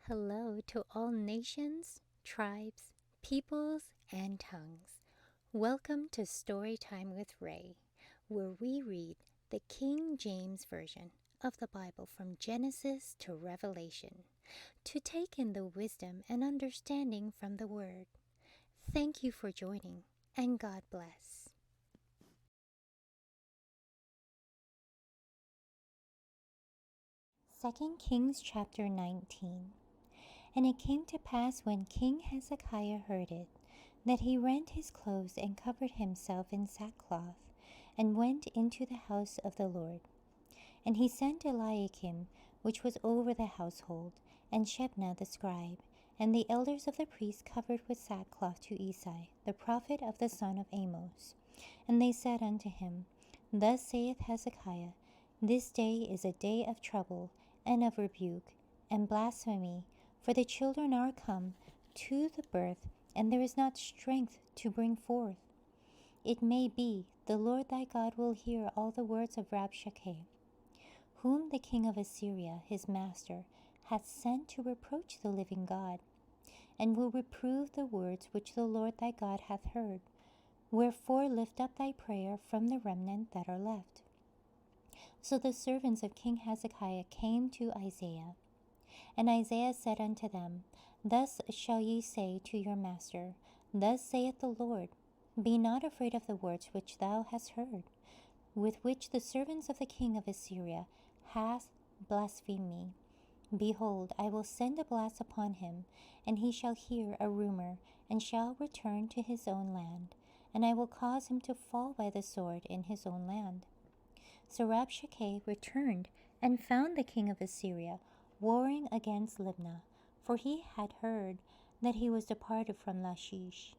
Hello to all nations, tribes, peoples, and tongues. Welcome to Storytime with Ray, where we read the King James Version of the Bible from Genesis to Revelation, to take in the wisdom and understanding from the Word. Thank you for joining, and God bless. 2 Kings chapter 19. And it came to pass when King Hezekiah heard it, that he rent his clothes and covered himself in sackcloth, and went into the house of the Lord. And he sent Eliakim, which was over the household, and Shebna the scribe, and the elders of the priests covered with sackcloth to Esay, the prophet of the son of Amos. And they said unto him, Thus saith Hezekiah, This day is a day of trouble, and of rebuke, and blasphemy, for the children are come to the birth, and there is not strength to bring forth. It may be, the Lord thy God will hear all the words of Rabshakeh, whom the king of Assyria, his master, hath sent to reproach the living God, and will reprove the words which the Lord thy God hath heard. Wherefore lift up thy prayer from the remnant that are left. So the servants of King Hezekiah came to Isaiah. And Isaiah said unto them, Thus shall ye say to your master, Thus saith the Lord, Be not afraid of the words which thou hast heard, with which the servants of the king of Assyria hath blasphemed me. Behold, I will send a blast upon him, and he shall hear a rumor, and shall return to his own land, and I will cause him to fall by the sword in his own land. So Rabshakeh returned, and found the king of Assyria warring against Libnah, for he had heard that he was departed from Lachish.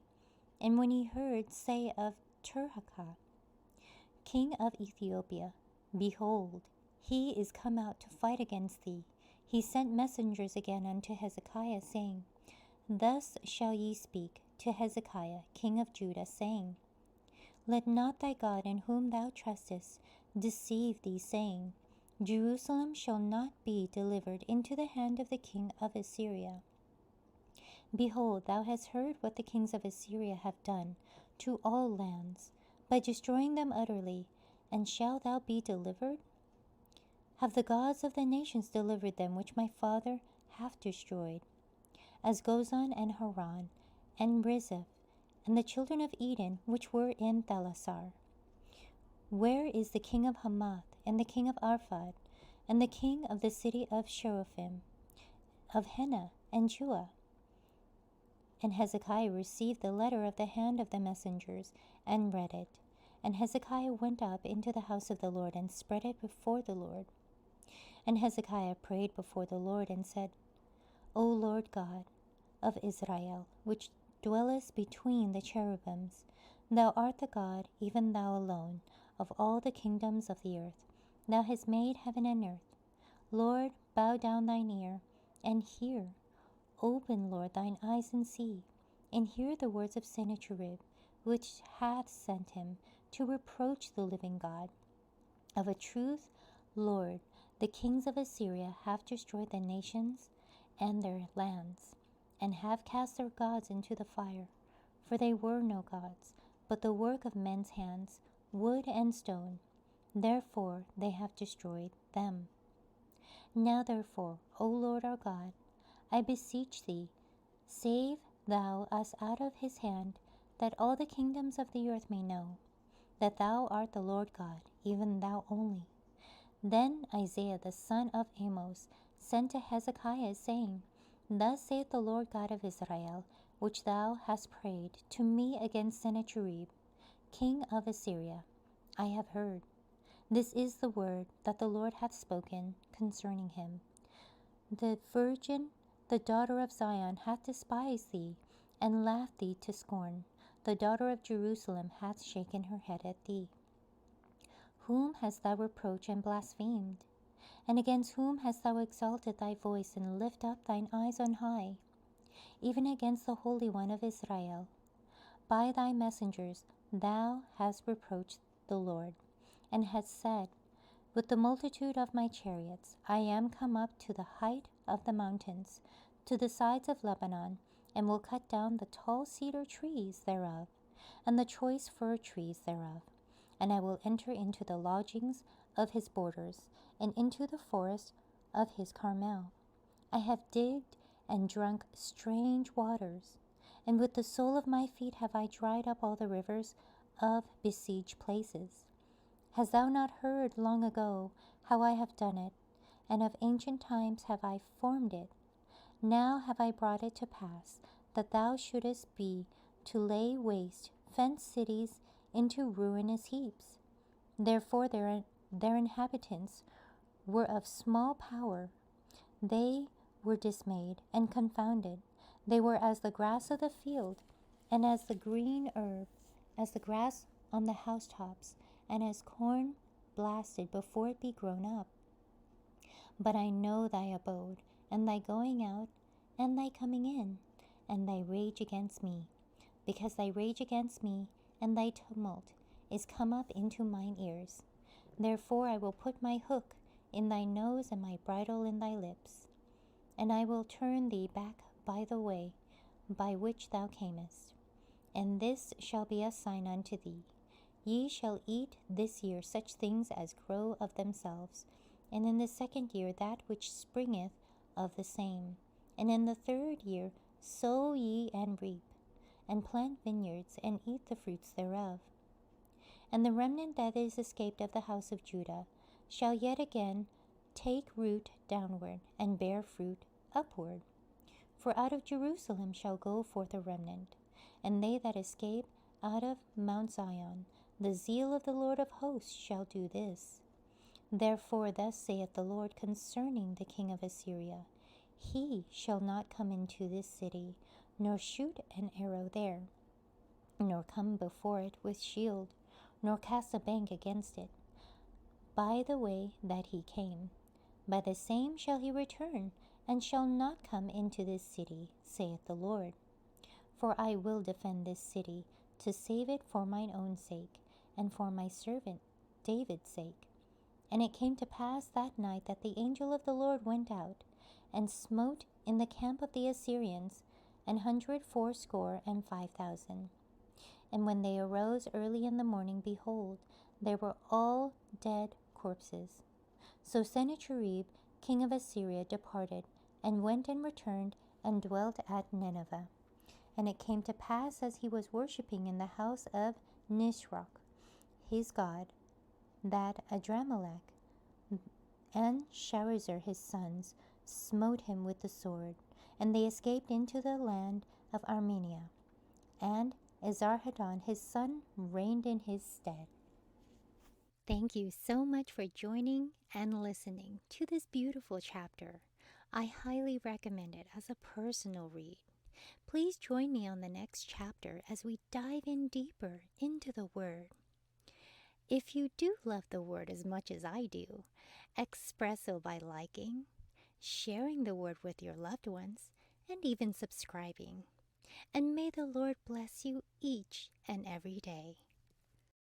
And when he heard say of Tirhakah, king of Ethiopia, Behold, he is come out to fight against thee, he sent messengers again unto Hezekiah, saying, Thus shall ye speak to Hezekiah, king of Judah, saying, Let not thy God in whom thou trustest deceive thee, saying, Jerusalem shall not be delivered into the hand of the king of Assyria. Behold, thou hast heard what the kings of Assyria have done to all lands, by destroying them utterly, and shalt thou be delivered? Have the gods of the nations delivered them which my father hath destroyed, as Gozan and Haran, and Rezeph, and the children of Eden which were in Thalasar? Where is the king of Hamath, and the king of Arphad, and the king of the city of Sheraphim, of Hena and Jua? And Hezekiah received the letter of the hand of the messengers, and read it. And Hezekiah went up into the house of the Lord, and spread it before the Lord. And Hezekiah prayed before the Lord, and said, O Lord God of Israel, which dwellest between the cherubims, thou art the God, even thou alone, of all the kingdoms of the earth. Thou hast made heaven and earth. Lord, bow down thine ear, and hear. Open, Lord, thine eyes, and see, and hear the words of Sennacherib, which hath sent him to reproach the living God. Of a truth, Lord, the kings of Assyria have destroyed the nations and their lands, and have cast their gods into the fire. For they were no gods, but the work of men's hands, wood and stone. Therefore they have destroyed them. Now therefore, O Lord our God, I beseech thee, save thou us out of his hand, that all the kingdoms of the earth may know that thou art the Lord God, even thou only. Then Isaiah the son of Amos sent to Hezekiah, saying, Thus saith the Lord God of Israel, which thou hast prayed to me against Sennacherib, king of Assyria. I have heard. This is the word that the Lord hath spoken concerning him. The virgin, the daughter of Zion, hath despised thee, and laughed thee to scorn. The daughter of Jerusalem hath shaken her head at thee. Whom hast thou reproached and blasphemed? And against whom hast thou exalted thy voice, and lift up thine eyes on high? Even against the Holy One of Israel. By thy messengers thou hast reproached the Lord, and hast said, With the multitude of my chariots I am come up to the height of the mountains, to the sides of Lebanon, and will cut down the tall cedar trees thereof, and the choice fir trees thereof. And I will enter into the lodgings of his borders, and into the forest of his Carmel. I have digged and drunk strange waters, and with the sole of my feet have I dried up all the rivers of besieged places. Hast thou not heard long ago how I have done it, and of ancient times have I formed it? Now have I brought it to pass, that thou shouldest be to lay waste fenced cities into ruinous heaps. Therefore their inhabitants were of small power. They were dismayed and confounded. They were as the grass of the field, and as the green herb, as the grass on the housetops, and as corn blasted before it be grown up. But I know thy abode, and thy going out, and thy coming in, and thy rage against me, because thy rage against me and thy tumult is come up into mine ears. Therefore I will put my hook in thy nose and my bridle in thy lips, and I will turn thee back by the way by which thou camest. And this shall be a sign unto thee. Ye shall eat this year such things as grow of themselves, and in the second year that which springeth of the same. And in the third year sow ye and reap, and plant vineyards, and eat the fruits thereof. And the remnant that is escaped of the house of Judah shall yet again take root downward, and bear fruit upward. For out of Jerusalem shall go forth a remnant, and they that escape out of Mount Zion. The zeal of the Lord of hosts shall do this. Therefore thus saith the Lord concerning the king of Assyria, He shall not come into this city, nor shoot an arrow there, nor come before it with shield, nor cast a bank against it, by the way that he came. By the same shall he return, and shall not come into this city, saith the Lord. For I will defend this city, to save it for mine own sake, and for my servant David's sake. And it came to pass that night that the angel of the Lord went out, and smote in the camp of the Assyrians 180,500. And when they arose early in the morning, behold, they were all dead corpses. So Sennacherib, king of Assyria, departed, and went and returned, and dwelt at Nineveh. And it came to pass, as he was worshipping in the house of Nisroch, his god, that Adramelech and Sharezer his sons smote him with the sword, and they escaped into the land of Armenia. And Esarhaddon his son reigned in his stead. Thank you so much for joining and listening to this beautiful chapter. I highly recommend it as a personal read. Please join me on the next chapter as we dive in deeper into the Word. If you do love the Word as much as I do, express so by liking, sharing the Word with your loved ones, and even subscribing. And may the Lord bless you each and every day.